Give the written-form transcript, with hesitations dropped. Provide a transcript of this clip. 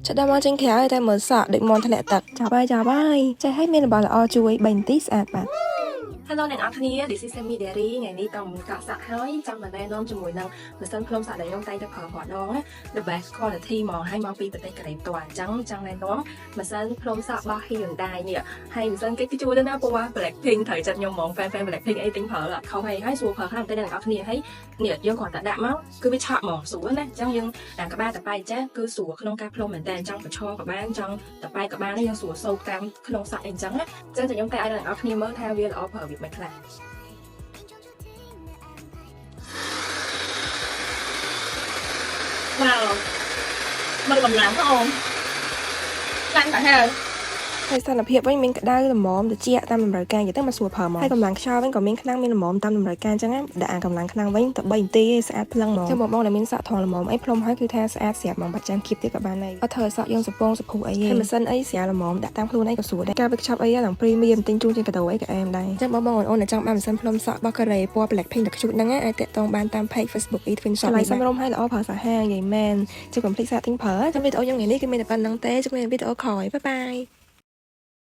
Chắc đã mong trên khéo tay mở sọ định mong thân lệ tật. Chào bye. Chạy hết mình bảo là o chuối bánh tí sạch bạn. Hello អ្នកនរគ្នា this is Sammy Dairy ថ្ងៃនេះតោះមកកាក់សាក់ហើយចាំមកណែនាំជាមួយនឹងម៉ាស៊ីនផ្លុំសាក់ដែលខ្ញុំតែងតែប្រើម្ដងណា the best quality មកឲ្យមកពីប្រទេសកូរ៉េផ្ទាល់អញ្ចឹងចង់ណែនាំម៉ាស៊ីនផ្លុំសាក់របស់ Hyundai នេះហើយម៉ាស៊ីនគេជួលទៅណាព្រោះว่า Blackpink ត្រូវចិត្តខ្ញុំហ្មង fan Blackpink អីទិញប្រើអត់ខុសហើយស្រួលប្រើខ្លាំងតែអ្នកនរគ្នាហើយនេះយើងគ្រាន់តែដាក់មកគឺវាឆក់ហ្មងស្រួលណាអញ្ចឹងយើងដាក់ក្បាលតប៉ៃចាស់គឺស្រួលក្នុងការផ្លុំមែនតើអញ្ចឹងប្រឈរក៏បានចង់តប៉ៃក៏បានយើងស្រួលសោកតាមក្នុងសាក់អីអញ្ចឹងណាអញ្ចឹងខ្ញុំតែឲ្យអ្នកនរគ្នាមើលថាវាល្អប្រើរបៀបមិនខ្លះWow, mình làm không? Lăn cả ha. ហើយសន្តិភាពវិញមានក្តៅល្មមត្រជាក់តាមតម្រូវការយទៅមកស្រួលប្រើមកហើយកម្លាំងខ្យល់វិញក៏មានខ្លាំងមានល្មមតាមតម្រូវការអញ្ចឹងដាក់អាកម្លាំងខ្លាំងវិញតែ3នាទីឯងស្អាតភ្លឹងហ្មងចាំបងដែលមានសក់ធំល្មមអីផ្លុំហើយគឺថាស្អាតស្រាប់ហ្មងបាត់ចាំគៀបទៀតក៏បានដែរអត់ធ្វើសក់យើងសពងសភូអីទេហើយម៉ាស៊ីនអីស្រាលល្មមដាក់តាមខ្លួនអីក៏ស្រួលដែរការវិកឆប់អីឡើងព្រីមៀមទិញជូនជាកាដូអីក៏អែមដែរអញ្ចឹងបងអូនដែលចង់បានម៉ាស៊ីនផ្លុំសក់របស់កូរ៉េពណ៌ Blackpink តែខ្ជូតហ្នឹងអាចតាក់ទងបានតាម page Facebook Twin Shop ហើយសមរម្យហើយល្អប្រើសាហាងនិយាយមែនជិះកុំភ្លេចសាកទិញប្រើចាំវីដេអូខ្ញុំថ្ងៃនេះគឺមានតែប៉ុណ្្នឹងទេជួបគ្នាវីដេអូក្រោយបាយ